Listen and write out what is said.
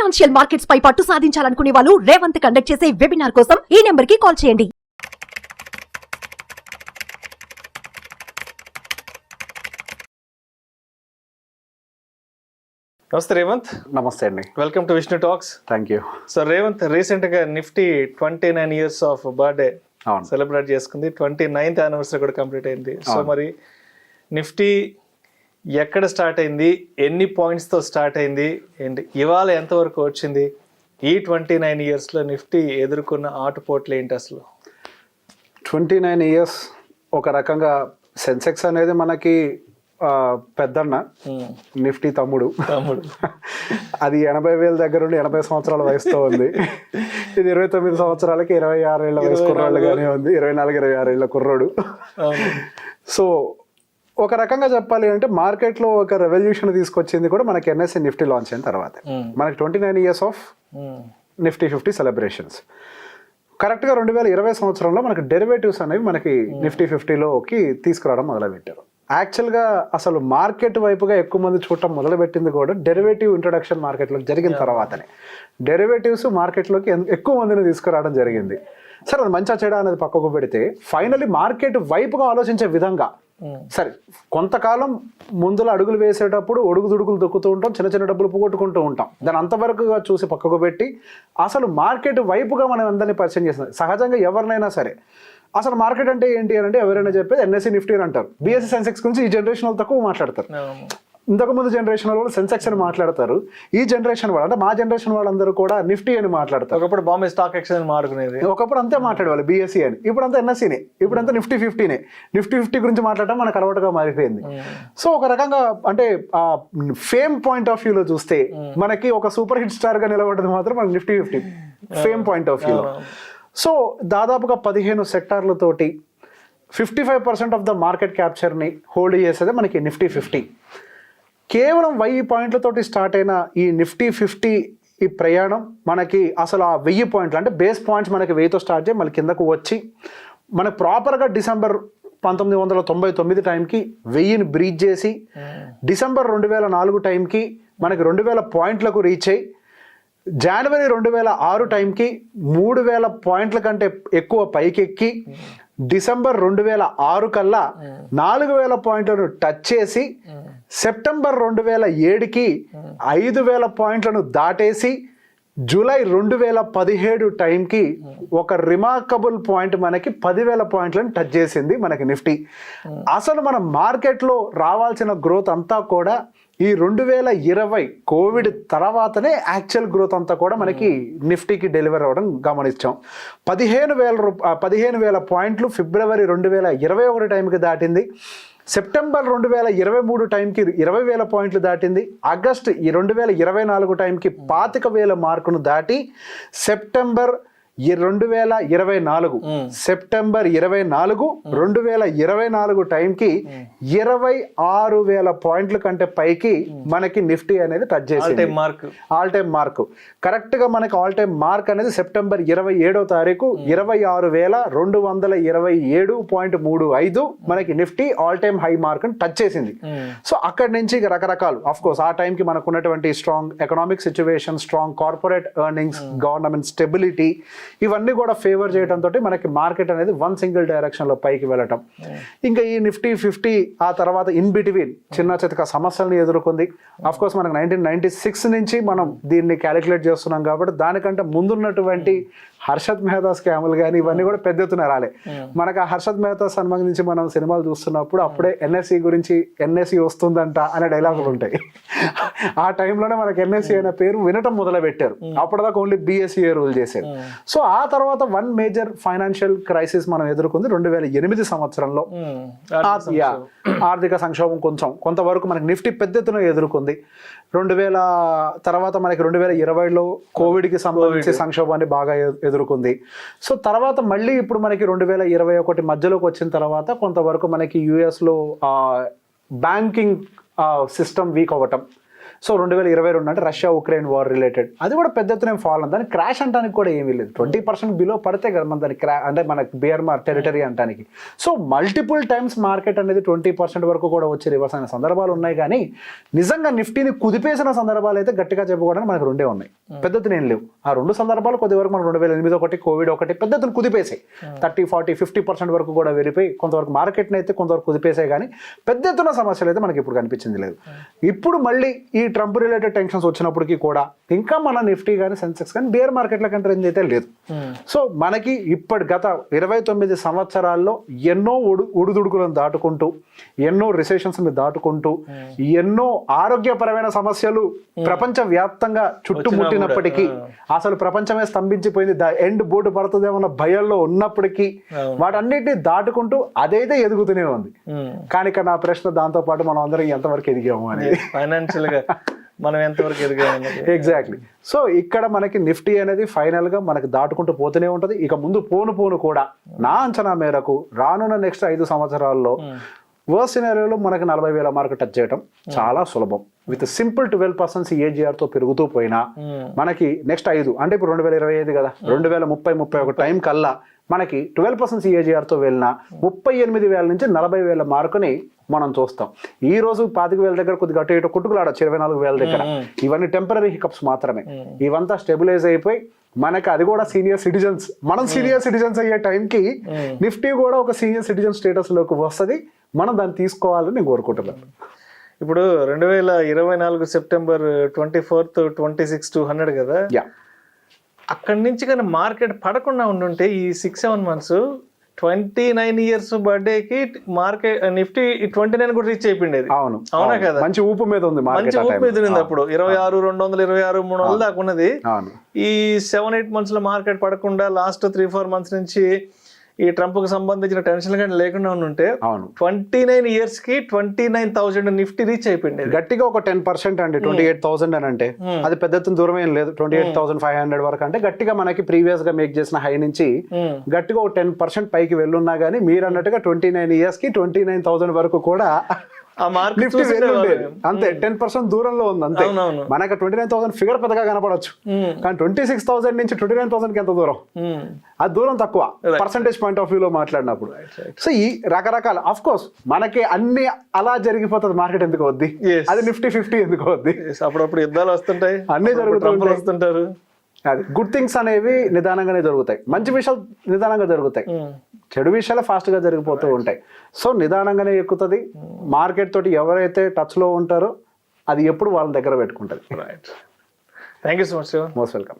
Financial markets పై పట్టు సాధించాలనుకునే వాళ్ళు Revanth conduct చేసే వెబినార్ కోసం ఈ నెంబర్ కి కాల్ చేయండి. నమస్తే రేవంత్. నమస్తే అండి. Welcome to Vishnu talks. Thank you. So Revanth, రీసెంట్గా Nifty 29 years of birthday celebrate చేసుకుంది. 29th anniversary కూడా కంప్లీట్ అయింది. సో మరి నిఫ్టీ ఎక్కడ స్టార్ట్ అయింది, ఎన్ని పాయింట్స్తో స్టార్ట్ అయింది, అండ్ ఇవాళ ఎంతవరకు వచ్చింది, ఈ 29 yearsలో నిఫ్టీ ఎదుర్కొన్న ఆటుపోట్లు ఏంటి అసలు? 29 years ఒక రకంగా సెన్సెక్స్ అనేది మనకి పెద్దన్న, నిఫ్టీ తమ్ముడు. అది 80,000 దగ్గర నుండి 80 సంవత్సరాల వయసుతో ఉంది. ఇది 29 సంవత్సరాలకి 26 ఏళ్ల వయసు కుర్రాళ్ళుగానే ఉంది. 24-26 ఏళ్ల కుర్రోడు. సో ఒక రకంగా చెప్పాలి అంటే మార్కెట్లో ఒక రెవల్యూషన్ తీసుకొచ్చింది కూడా మనకి ఎన్ఎస్సి నిఫ్టీ లాంచ్ అయిన తర్వాత. మనకి 29 years ఆఫ్ నిఫ్టీ 50 సెలబ్రేషన్స్. కరెక్ట్గా 2020 సంవత్సరంలో మనకి డెరివేటివ్స్ అనేవి మనకి నిఫ్టీ 50లోకి తీసుకురావడం మొదలుపెట్టారు. యాక్చువల్గా అసలు మార్కెట్ వైపుగా ఎక్కువ మంది చూడటం మొదలుపెట్టింది కూడా డెరివేటివ్ ఇంట్రొడక్షన్ మార్కెట్లోకి జరిగిన తర్వాతనే. డెరివేటివ్స్ మార్కెట్లోకి ఎక్కువ మందిని తీసుకురావడం జరిగింది. సరే, అది మంచిగా చెడా అనేది పక్కకు పెడితే ఫైనల్లీ మార్కెట్ వైపుగా ఆలోచించే విధంగా సరే కొంతకాలం ముందులో అడుగులు వేసేటప్పుడు ఒడుగుదుడుకులు దొక్కుతూ ఉంటాం, చిన్న చిన్న డబ్బులు పోగొట్టుకుంటూ ఉంటాం. దాని అంతవరకుగా చూసి పక్కకు పెట్టి అసలు మార్కెట్ వైపుగా మనం అందరినీ పరిచయం చేస్తుంది. సహజంగా ఎవరినైనా సరే అసలు మార్కెట్ అంటే ఏంటి అని అంటే ఎవరైనా చెప్పేది ఎన్ఎస్సి నిఫ్టీ అని అంటారు. బిఎస్సి సెన్సెక్స్ గురించి ఈ జనరేషన్ వాళ్ళు తక్కువ మాట్లాడతారు. ఇంతకుముందు జనరేషన్ వాళ్ళు సెన్సెక్స్ అని మాట్లాడతారు. ఈ జనరేషన్ వాళ్ళు అంటే మా జనరేషన్ వాళ్ళందరూ కూడా నిఫ్టీ అని మాట్లాడతారు. ఒకప్పుడు బాంబే స్టాక్ ఎక్స్చేంజ్ మాట్లాడుకునేది, ఒకప్పుడు అంతే మాట్లాడేవాళ్ళు బిఎస్సి అని. ఇప్పుడు అంతా ఎన్ఎస్సీనే, ఇప్పుడు అంతా నిఫ్టీ 50నే. నిఫ్టీ 50 గురించి మాట్లాడటం మనకు అలవాటుగా మారిపోయింది. సో ఒక రకంగా అంటే ఆ ఫేమ్ పాయింట్ ఆఫ్ వ్యూలో చూస్తే మనకి ఒక సూపర్ హిట్ స్టార్ గా నిలబడ్డది మాత్రం మన నిఫ్టీ 50 ఫేమ్ పాయింట్ ఆఫ్ వ్యూలో. సో దాదాపుగా 15 సెక్టార్లతోటి 55% ఆఫ్ ద మార్కెట్ క్యాప్చర్ని హోల్డ్ చేసేది మనకి నిఫ్టీ 50. కేవలం 1000 పాయింట్లతోటి స్టార్ట్ అయిన ఈ నిఫ్టీ 50 ఈ ప్రయాణం మనకి అసలు ఆ 1000 పాయింట్లు అంటే బేస్ పాయింట్స్ మనకి 1000తో స్టార్ట్ చేయి మళ్ళీ కిందకు వచ్చి మనకు ప్రాపర్గా డిసెంబర్ 1999 టైంకి 1000ని బ్రీచ్ చేసి డిసెంబర్ 2004 టైంకి మనకి 2000 పాయింట్లకు రీచ్ అయ్యి జనవరి 2006 టైంకి 3000 పాయింట్ల కంటే ఎక్కువ పైకెక్కి డిసెంబర్ 2006 కల్లా 4000 పాయింట్లను టచ్ చేసి సెప్టెంబర్ 2007కి 5000 పాయింట్లను దాటేసి జూలై 2017 టైంకి ఒక రిమార్కబుల్ పాయింట్ మనకి 10,000 పాయింట్లను టచ్ చేసింది మనకి నిఫ్టీ. అసలు మన మార్కెట్లో రావాల్సిన గ్రోత్ అంతా కూడా ఈ 2020 కోవిడ్ తర్వాతనే యాక్చువల్ గ్రోత్ అంతా కూడా మనకి నిఫ్టీకి డెలివర్ అవ్వడం గమనించాం. 15,000 పాయింట్లు ఫిబ్రవరి 2021 టైంకి దాటింది. సెప్టెంబర్ 2023 టైంకి 20,000 పాయింట్లు దాటింది. ఆగస్ట్ 2024 టైంకి 25,000 మార్కును దాటి సెప్టెంబర్ 2024 సెప్టెంబర్ 2024 టైంకి 26,000 పాయింట్ల కంటే పైకి మనకి నిఫ్టీ అనేది టచ్ చేసింది. ఆల్ టైమ్ మార్క్ కరెక్ట్ గా మనకి ఆల్ టైమ్ మార్క్ అనేది సెప్టెంబర్ 27వ తారీఖు 26,227.35 మనకి Nifty all time high mark touch చేసింది. సో అక్కడి నుంచి రకరకాలు ఆఫ్ కోర్స్ ఆ టైంకి మనకు ఉన్నటువంటి strong economic situation, strong corporate earnings, government stability ఇవన్నీ కూడా ఫేవర్ చేయడంతో మనకి మార్కెట్ అనేది వన్ సింగిల్ డైరెక్షన్ లో పైకి వెళ్ళటం. ఇంకా ఈ నిఫ్టీ 50 ఆ తర్వాత ఇన్ బిట్వీన్ చిన్న చితక సమస్యల్ని ఎదుర్కొంది. అఫ్ కోర్స్ మనకు 1996 నుంచి మనం దీన్ని క్యాలిక్యులేట్ చేస్తున్నాం కాబట్టి దానికంటే ముందున్నటువంటి హర్షద్ మెహతా స్కాములు కానీ ఇవన్నీ కూడా పెద్ద ఎత్తున రాలే. మనకు ఆ హర్షద్ మెహతా సంబంధించి మనం సినిమాలు చూస్తున్నప్పుడు అప్పుడే ఎన్ఎస్సి గురించి ఎన్ఎస్సి వస్తుందంట అనే డైలాగులు ఉంటాయి. ఆ టైంలోనే మనకు ఎన్ఎస్సి అనే పేరు వినటం మొదలు పెట్టారు. అప్పటిదాకా ఓన్లీ బిఎస్సిఏ రూల్ చేశారు. సో ఆ తర్వాత వన్ మేజర్ ఫైనాన్షియల్ క్రైసిస్ మనం ఎదుర్కొంది 2008 సంవత్సరంలో. ఆర్థిక సంక్షోభం కొంతవరకు మనకి నిఫ్టీ పెద్ద ఎత్తున ఎదుర్కొంది. 2000 తర్వాత మనకి 2020లో కోవిడ్కి సంబంధించి సంక్షోభాన్ని బాగా ఎదుర్కొంది. సో తర్వాత మళ్ళీ ఇప్పుడు మనకి 2021 మధ్యలోకి వచ్చిన తర్వాత కొంతవరకు మనకి యుఎస్లో బ్యాంకింగ్ సిస్టమ్ వీక్ అవ్వటం, సో 2022 అంటే రష్యా ఉక్రెయిన్ వార్ రిలేటెడ్ అది కూడా పెద్ద ఎత్తున ఫాల్ అని దానికి క్రాష్ అంటానికి కూడా ఏమీ లేదు. 20% బిలో పడితే కదా మన దానికి అంటే మనకి బేర్ టెరిటరీ అంటానికి. సో మల్టిపుల్ టైమ్స్ మార్కెట్ అనేది 20% వరకు కూడా వచ్చి రివర్స్ అయిన సందర్భాలు ఉన్నాయి. కానీ నిజంగా నిఫ్టీని కుదిపేసిన సందర్భాలు అయితే గట్టిగా చెప్పుకోవడానికి మనకు రెండే ఉన్నాయి, పెద్ద ఎత్తున ఏం లేవు. ఆ రెండు సందర్భాలు కొద్ది వరకు మనకు 2008 ఒకటి, కోవిడ్ ఒకటి పెద్ద ఎత్తున కుదిపేసాయి. 30-40-50% వరకు కూడా వెళ్ళిపోయి కొంతవరకు మార్కెట్ని అయితే కొంతవరకు కుదిపేసాయి. కానీ పెద్ద ఎత్తున సమస్యలు అయితే మనకి ఇప్పుడు కనిపించింది లేదు. ఇప్పుడు మళ్ళీ ఈ ట్రంప్ రిలేటెడ్ టెన్షన్స్ వచ్చినప్పటికీ కూడా ఇంకా మన నిఫ్టీ కానీ సెన్సెక్స్ కానీ బేర్ మార్కెట్ల కంటే రేంజ్ అయితే లేదు. సో మనకి ఇప్పటి గత 29 సంవత్సరాల్లో ఎన్నో ఒడిదుడుకులను దాటుకుంటూ, ఎన్నో రిసెషన్స్ని దాటుకుంటూ, ఎన్నో ఆరోగ్యపరమైన సమస్యలు ప్రపంచ వ్యాప్తంగా చుట్టుముట్టినప్పటికీ, అసలు ప్రపంచమే స్తంభించిపోయింది, ఎండ్ బోర్డు పడుతుందేమన్న భయంలో ఉన్నప్పటికీ వాటన్నిటిని దాటుకుంటూ అదైతే ఎదుగుతూనే ఉంది. కానీ నా ప్రశ్న దాంతో పాటు మనం అందరం ఎంతవరకు ఎదిగాము అనేది, ఫైనాన్షియల్ గా మనం ఎంతవరకు ఎదిగాము. ఎగ్జాక్ట్లీ. సో ఇక్కడ మనకి నిఫ్టీ అనేది ఫైనల్ గా మనకి దాటుకుంటూ పోతూనే ఉంటది. ఇక ముందు పోను కూడా నా అంచనా మేరకు రానున్న నెక్స్ట్ 5 సంవత్సరాల్లో వర్స్ట్ సినారియోలో మనకి 40,000 మార్కెట్ టచ్ చేయడం చాలా సులభం. విత్ సింపుల్ 12% CAGR తో పెరుగుతూ పోయినా మనకి నెక్స్ట్ 5 అంటే ఇప్పుడు 2025 కదా, 2030-31 టైం కల్లా మనకి 12% CAGR తో వెళ్ళిన 38,000 నుంచి 40,000 మార్కుని మనం చూస్తాం. ఈ రోజు 25,000 దగ్గర కొద్దిగా అటు ఇటు కొట్టుకులాడచ్చు, 24,000 దగ్గర. ఇవన్నీ టెంపరీ హికప్స్ మాత్రమే. ఇవంతా స్టెబిలైజ్ అయిపోయి మనకి అది కూడా సీనియర్ సిటిజన్స్, మనం సీనియర్ సిటిజన్స్ అయ్యే టైంకి నిఫ్టీ కూడా ఒక సీనియర్ సిటిజన్ స్టేటస్ లోకి వస్తుంది. మనం దాన్ని తీసుకోవాలని నేను కోరుకుంటున్నాను. ఇప్పుడు 2024 సెప్టెంబర్ 24th 26-100 కదా, అక్కడి నుంచి కానీ మార్కెట్ పడకుండా ఉండుంటే ఈ 6-7 months 29 years బర్త్డేకి మార్కెట్ నిఫ్టీ 29 కూడా రీచ్ అయిపోయింది. అవునా కదా, మంచి ఊపు మీద ఉంది, మంచి ఊపు మీద ఉంది. అప్పుడు 26,226-300 దాకా ఉన్నది. ఈ 7-8 months లో మార్కెట్ పడకుండా లాస్ట్ 3-4 months నుంచి ఈ ట్రంప్ కు సంబంధించిన టెన్షన్ కానీ లేకుండా ఉంటే 29 years కి 29,000 నిఫ్టీ రీచ్ అయిపోయింది. గట్టిగా ఒక 10% అండి, 28,000 అని అంటే అది పెద్ద దూరం ఏం లేదు. 28,500 వరకు అంటే గట్టిగా మనకి ప్రీవియస్ గా మేక్ చేసిన హై నుంచి గట్టిగా ఒక 10% పైకి వెళ్ళున్నా గానీ మీరు అన్నట్టుగా 29 years కి 29,000 వరకు కూడా నిఫ్టీ అంతే 10% దూరంలో ఉంది అంతే. మనకి 29,000 ఫిగర్ పెద్దగా కనపడచ్చు, కానీ 26,000 నుంచి 29,000 కి ఎంత దూరం, అది దూరం తక్కువ పర్సంటేజ్ పాయింట్ ఆఫ్ వ్యూలో మాట్లాడినప్పుడు. సో ఈ రకరకాల ఆఫ్ కోర్స్ మనకి అన్ని అలా జరిగిపోతుంది. మార్కెట్ ఎందుకు వద్ది, అది నిఫ్టీ 50 ఎందుకు వద్ది, అప్పుడప్పుడు యుద్ధాలు వస్తుంటాయి, అన్ని వస్తుంటారు. అది గుడ్ థింగ్స్ అనేవి నిదానంగానే జరుగుతాయి, మంచి విషయాలు నిదానంగా జరుగుతాయి, చెడు విషయాలు ఫాస్ట్ గా జరిగిపోతూ ఉంటాయి. సో నిదానంగానే ఎక్కుతుంది. మార్కెట్ తోటి ఎవరైతే టచ్ లో ఉంటారో అది ఎప్పుడు వాళ్ళ దగ్గర పెట్టుకుంటది. Thank you so much. Most welcome.